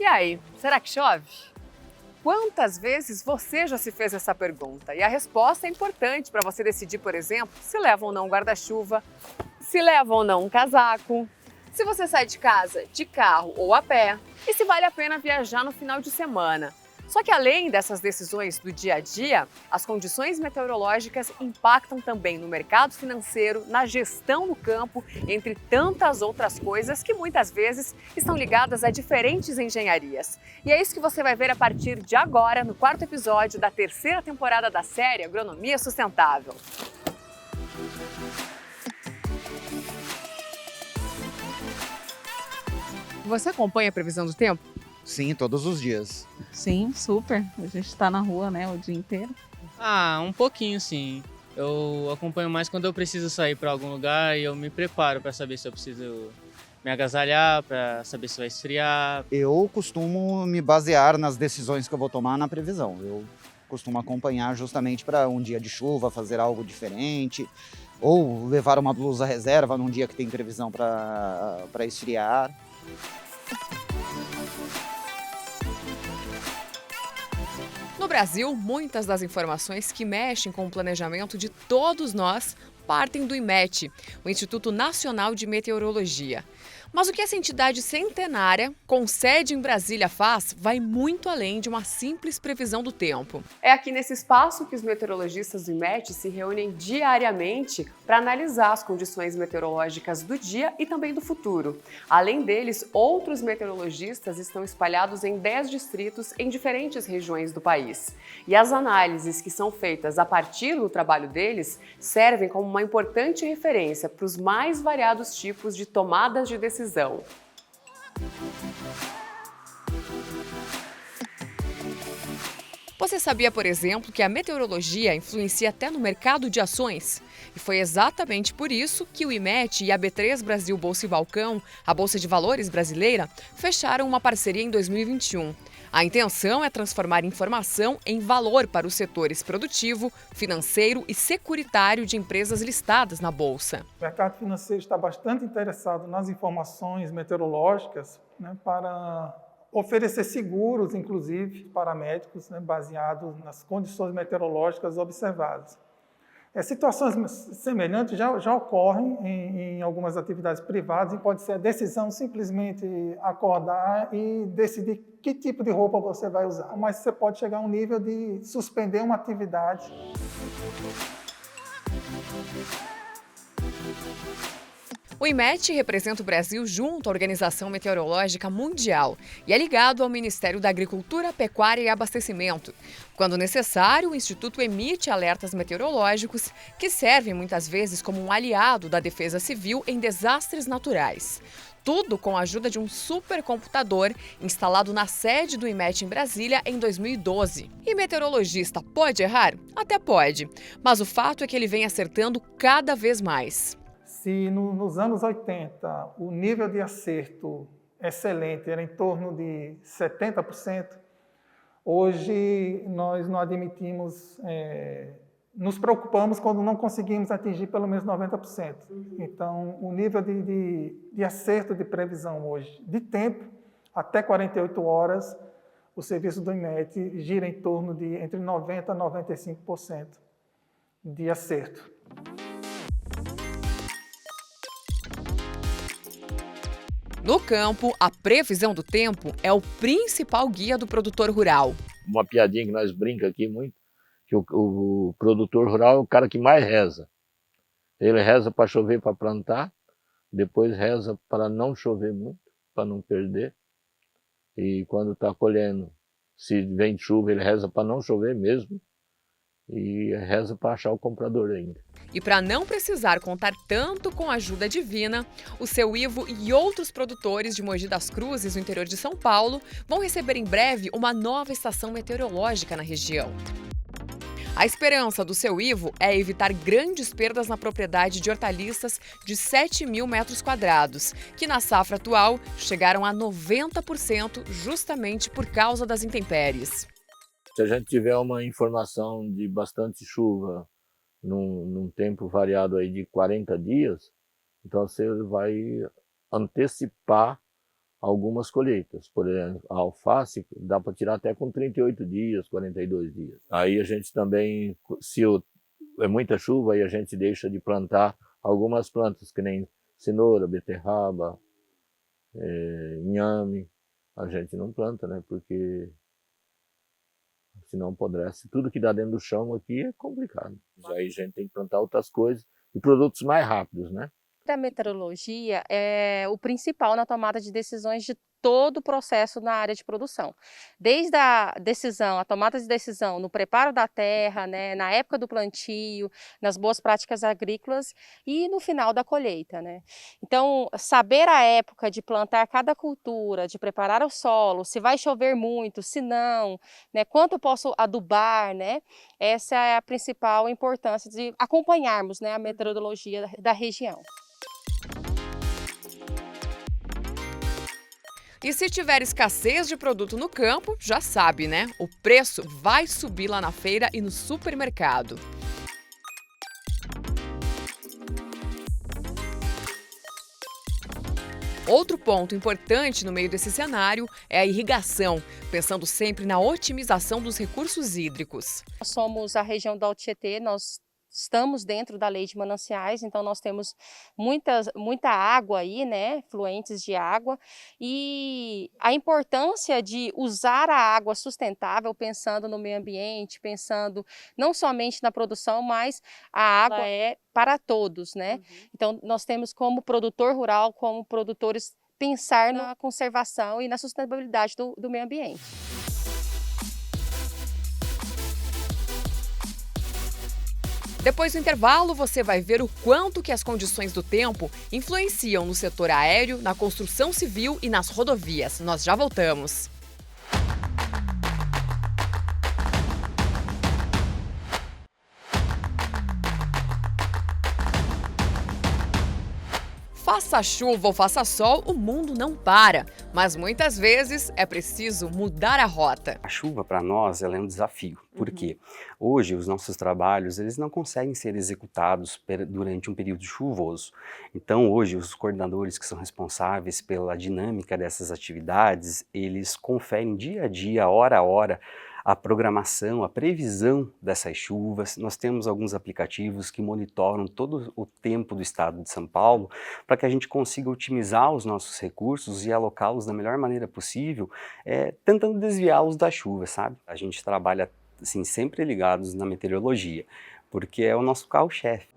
E aí, será que chove? Quantas vezes você já se fez essa pergunta? E a resposta é importante para você decidir, por exemplo, se leva ou não um guarda-chuva, se leva ou não um casaco, se você sai de casa de carro ou a pé e se vale a pena viajar no final de semana. Só que além dessas decisões do dia a dia, as condições meteorológicas impactam também no mercado financeiro, na gestão do campo, entre tantas outras coisas que muitas vezes estão ligadas a diferentes engenharias. E é isso que você vai ver a partir de agora no quarto episódio da terceira temporada da série Agronomia Sustentável. Você acompanha a previsão do tempo? Sim, todos os dias. Sim, super. A gente está na rua, né, o dia inteiro. Um pouquinho sim. Eu acompanho mais quando eu preciso sair para algum lugar e eu me preparo para saber se eu preciso me agasalhar, para saber se vai esfriar. Eu costumo me basear nas decisões que eu vou tomar na previsão. Eu costumo acompanhar justamente para um dia de chuva, fazer algo diferente, ou levar uma blusa reserva num dia que tem previsão para esfriar. No Brasil, muitas das informações que mexem com o planejamento de todos nós partem do IMET, o Instituto Nacional de Meteorologia. Mas o que essa entidade centenária, com sede em Brasília, faz vai muito além de uma simples previsão do tempo. É aqui nesse espaço que os meteorologistas do IMET se reúnem diariamente para analisar as condições meteorológicas do dia e também do futuro. Além deles, outros meteorologistas estão espalhados em 10 distritos em diferentes regiões do país. E as análises que são feitas a partir do trabalho deles servem como uma importante referência para os mais variados tipos de tomadas de decisão. Você sabia, por exemplo, que a meteorologia influencia até no mercado de ações? E foi exatamente por isso que o IMET e a B3 Brasil Bolsa e Balcão, a Bolsa de Valores brasileira, fecharam uma parceria em 2021. A intenção é transformar informação em valor para os setores produtivo, financeiro e securitário de empresas listadas na Bolsa. O mercado financeiro está bastante interessado nas informações meteorológicas, né, para oferecer seguros, inclusive, para médicos, né, baseados nas condições meteorológicas observadas. Situações semelhantes já ocorrem em algumas atividades privadas e pode ser a decisão simplesmente acordar e decidir que tipo de roupa você vai usar. Mas você pode chegar a um nível de suspender uma atividade. O IMET representa o Brasil junto à Organização Meteorológica Mundial e é ligado ao Ministério da Agricultura, Pecuária e Abastecimento. Quando necessário, o Instituto emite alertas meteorológicos que servem muitas vezes como um aliado da Defesa Civil em desastres naturais. Tudo com a ajuda de um supercomputador instalado na sede do IMET em Brasília em 2012. E meteorologista pode errar? Até pode, mas o fato é que ele vem acertando cada vez mais. Se nos anos 80 o nível de acerto excelente era em torno de 70%, hoje nós não admitimos, nos preocupamos quando não conseguimos atingir pelo menos 90%. Então, o nível de acerto de previsão hoje, de tempo, até 48 horas, o serviço do IMET gira em torno de entre 90% a 95% de acerto. No campo, a previsão do tempo é o principal guia do produtor rural. Uma piadinha que nós brincamos aqui muito, que o produtor rural é o cara que mais reza. Ele reza para chover para plantar, depois reza para não chover muito, para não perder. E quando está colhendo, se vem chuva, ele reza para não chover mesmo. E reza para achar o comprador ainda. E para não precisar contar tanto com a ajuda divina, o seu Ivo e outros produtores de Mogi das Cruzes, no interior de São Paulo, vão receber em breve uma nova estação meteorológica na região. A esperança do seu Ivo é evitar grandes perdas na propriedade de hortaliças de 7.000 metros quadrados, que na safra atual chegaram a 90% justamente por causa das intempéries. Se a gente tiver uma informação de bastante chuva num tempo variado aí de 40 dias, então você vai antecipar algumas colheitas. Por exemplo, a alface dá para tirar até com 38 dias, 42 dias. Aí a gente também, se é muita chuva, aí a gente deixa de plantar algumas plantas, que nem cenoura, beterraba, inhame. A gente não planta, né? Porque senão apodrece. Tudo que dá dentro do chão aqui é complicado. Aí a gente tem que plantar outras coisas e produtos mais rápidos, né? A meteorologia é o principal na tomada de decisões de todo o processo na área de produção. Desde a decisão, a tomada de decisão no preparo da terra, né, na época do plantio, nas boas práticas agrícolas e no final da colheita, né? Então, saber a época de plantar cada cultura, de preparar o solo, se vai chover muito, se não, né, quanto eu posso adubar, né? Essa é a principal importância de acompanharmos, né, a meteorologia da região. E se tiver escassez de produto no campo, já sabe, né? O preço vai subir lá na feira e no supermercado. Outro ponto importante no meio desse cenário é a irrigação, pensando sempre na otimização dos recursos hídricos. Nós somos a região do Alto Tietê, nós estamos dentro da lei de mananciais, então nós temos muita água aí, né, fluentes de água, e a importância de usar a água sustentável, pensando no meio ambiente, pensando não somente na produção, mas a água é para todos, né? Então nós temos como produtor rural, como produtores, pensar na conservação e na sustentabilidade do meio ambiente. Depois do intervalo, você vai ver o quanto que as condições do tempo influenciam no setor aéreo, na construção civil e nas rodovias. Nós já voltamos. Faça chuva ou faça sol, o mundo não para. Mas muitas vezes é preciso mudar a rota. A chuva para nós ela é um desafio, porque hoje os nossos trabalhos eles não conseguem ser executados durante um período chuvoso. Então hoje os coordenadores que são responsáveis pela dinâmica dessas atividades, eles conferem dia a dia, hora a hora, a programação, a previsão dessas chuvas. Nós temos alguns aplicativos que monitoram todo o tempo do estado de São Paulo para que a gente consiga otimizar os nossos recursos e alocá-los da melhor maneira possível, tentando desviá-los da chuva, sabe? A gente trabalha assim, sempre ligados na meteorologia, porque é o nosso carro-chefe.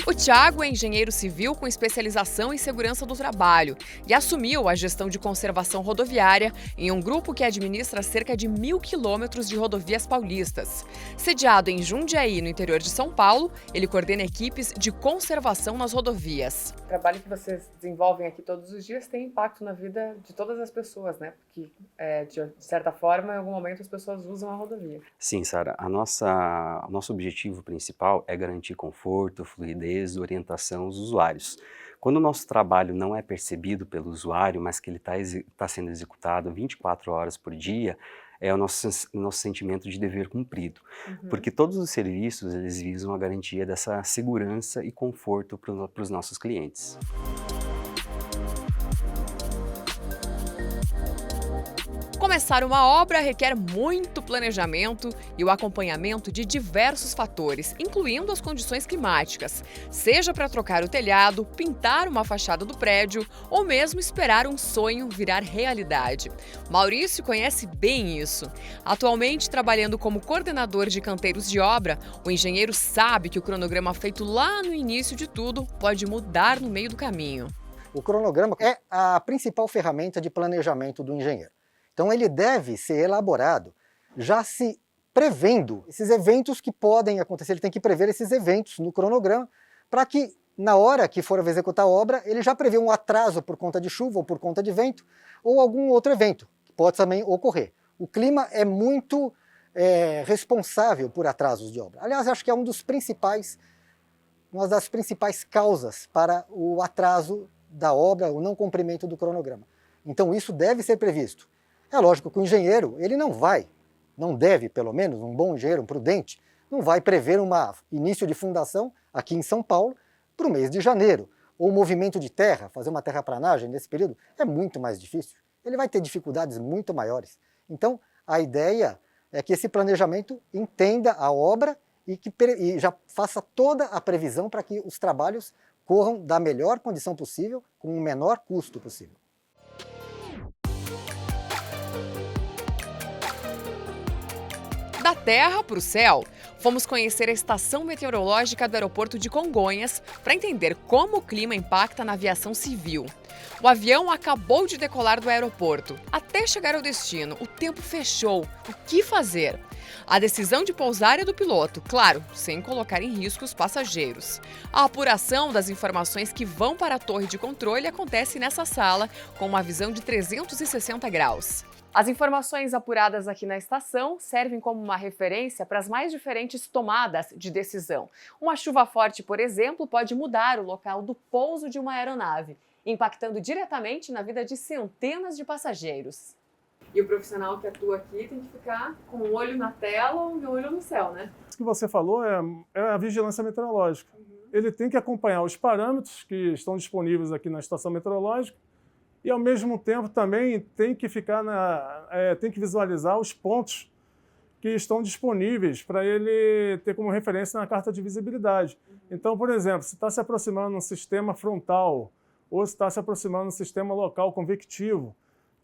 O Thiago é engenheiro civil com especialização em segurança do trabalho e assumiu a gestão de conservação rodoviária em um grupo que administra cerca de 1.000 quilômetros de rodovias paulistas. Sediado em Jundiaí, no interior de São Paulo, ele coordena equipes de conservação nas rodovias. O trabalho que vocês desenvolvem aqui todos os dias tem impacto na vida de todas as pessoas, né? Porque, de certa forma, em algum momento as pessoas usam a rodovia. Sim, Sara, o nosso objetivo principal é garantir conforto, fluidez, orientação aos usuários. Quando o nosso trabalho não é percebido pelo usuário, mas que ele está sendo executado 24 horas por dia, é o nosso sentimento de dever cumprido. Porque todos os serviços eles visam a garantia dessa segurança e conforto para os nossos clientes. Começar uma obra requer muito planejamento e o acompanhamento de diversos fatores, incluindo as condições climáticas, seja para trocar o telhado, pintar uma fachada do prédio ou mesmo esperar um sonho virar realidade. Maurício conhece bem isso. Atualmente, trabalhando como coordenador de canteiros de obra, o engenheiro sabe que o cronograma feito lá no início de tudo pode mudar no meio do caminho. O cronograma é a principal ferramenta de planejamento do engenheiro. Então ele deve ser elaborado já se prevendo esses eventos que podem acontecer. Ele tem que prever esses eventos no cronograma para que na hora que for executar a obra ele já prevê um atraso por conta de chuva ou por conta de vento ou algum outro evento que pode também ocorrer. O clima é muito responsável por atrasos de obra. Aliás, acho que é uma das principais causas para o atraso da obra, o não cumprimento do cronograma. Então isso deve ser previsto. É lógico que o engenheiro, ele não deve, pelo menos, um bom engenheiro, um prudente, não vai prever um início de fundação aqui em São Paulo para o mês de janeiro. Ou o movimento de terra, fazer uma terraplanagem nesse período, é muito mais difícil. Ele vai ter dificuldades muito maiores. Então, a ideia é que esse planejamento entenda a obra e já faça toda a previsão para que os trabalhos corram da melhor condição possível, com o menor custo possível. Da terra para o céu, fomos conhecer a estação meteorológica do aeroporto de Congonhas para entender como o clima impacta na aviação civil. O avião acabou de decolar do aeroporto. Até chegar ao destino, o tempo fechou. O que fazer? A decisão de pousar é do piloto, claro, sem colocar em risco os passageiros. A apuração das informações que vão para a torre de controle acontece nessa sala, com uma visão de 360 graus. As informações apuradas aqui na estação servem como uma referência para as mais diferentes tomadas de decisão. Uma chuva forte, por exemplo, pode mudar o local do pouso de uma aeronave, impactando diretamente na vida de centenas de passageiros. E o profissional que atua aqui tem que ficar com o olho na tela ou o olho no céu, né? Isso que você falou é a vigilância meteorológica. Ele tem que acompanhar os parâmetros que estão disponíveis aqui na estação meteorológica e, ao mesmo tempo, também tem que tem que visualizar os pontos que estão disponíveis para ele ter como referência na carta de visibilidade. Então, por exemplo, se está se aproximando um sistema frontal ou se está se aproximando um sistema local convectivo,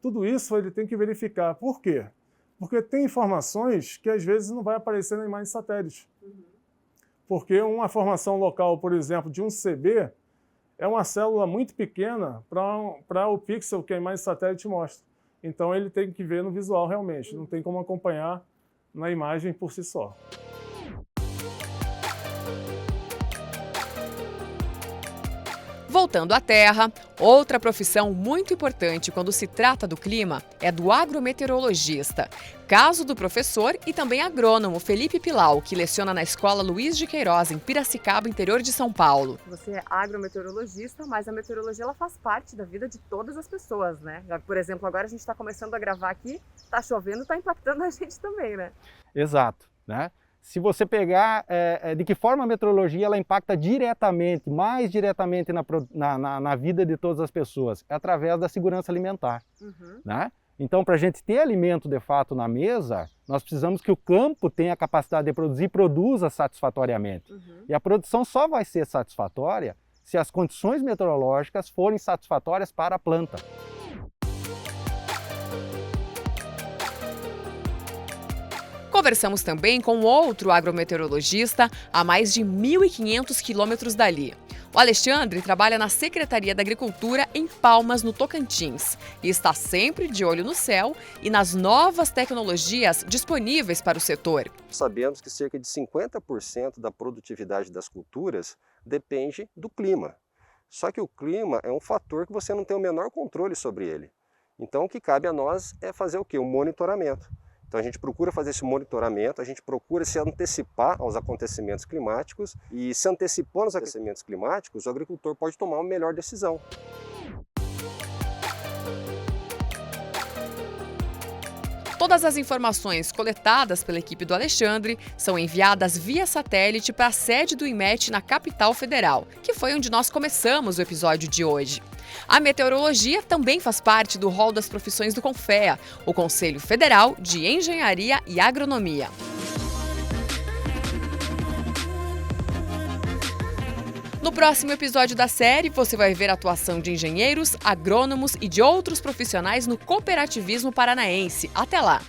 tudo isso ele tem que verificar. Por quê? Porque tem informações que às vezes não vai aparecer na imagem satélite. Porque uma formação local, por exemplo, de um CB, é uma célula muito pequena para o pixel que a imagem satélite mostra. Então ele tem que ver no visual realmente, não tem como acompanhar na imagem por si só. Voltando à terra, outra profissão muito importante quando se trata do clima é do agrometeorologista. Caso do professor e também agrônomo Felipe Pilau, que leciona na Escola Luiz de Queiroz, em Piracicaba, interior de São Paulo. Você é agrometeorologista, mas a meteorologia ela faz parte da vida de todas as pessoas, né? Por exemplo, agora a gente está começando a gravar aqui, está chovendo, está impactando a gente também, né? Exato, né? Se você pegar de que forma a meteorologia ela impacta diretamente, mais diretamente na vida de todas as pessoas, é através da segurança alimentar. Né? Então, para a gente ter alimento de fato na mesa, nós precisamos que o campo tenha a capacidade de produzir e produza satisfatoriamente. E a produção só vai ser satisfatória se as condições meteorológicas forem satisfatórias para a planta. Conversamos também com outro agrometeorologista a mais de 1.500 quilômetros dali. O Alexandre trabalha na Secretaria da Agricultura em Palmas, no Tocantins, e está sempre de olho no céu e nas novas tecnologias disponíveis para o setor. Sabemos que cerca de 50% da produtividade das culturas depende do clima. Só que o clima é um fator que você não tem o menor controle sobre ele. Então o que cabe a nós é fazer o quê? Um monitoramento. Então a gente procura fazer esse monitoramento, a gente procura se antecipar aos acontecimentos climáticos e se antecipando aos acontecimentos climáticos, o agricultor pode tomar uma melhor decisão. Todas as informações coletadas pela equipe do Alexandre são enviadas via satélite para a sede do IMET na capital federal, que foi onde nós começamos o episódio de hoje. A meteorologia também faz parte do rol das profissões do CONFEA, o Conselho Federal de Engenharia e Agronomia. No próximo episódio da série, você vai ver a atuação de engenheiros, agrônomos e de outros profissionais no cooperativismo paranaense. Até lá!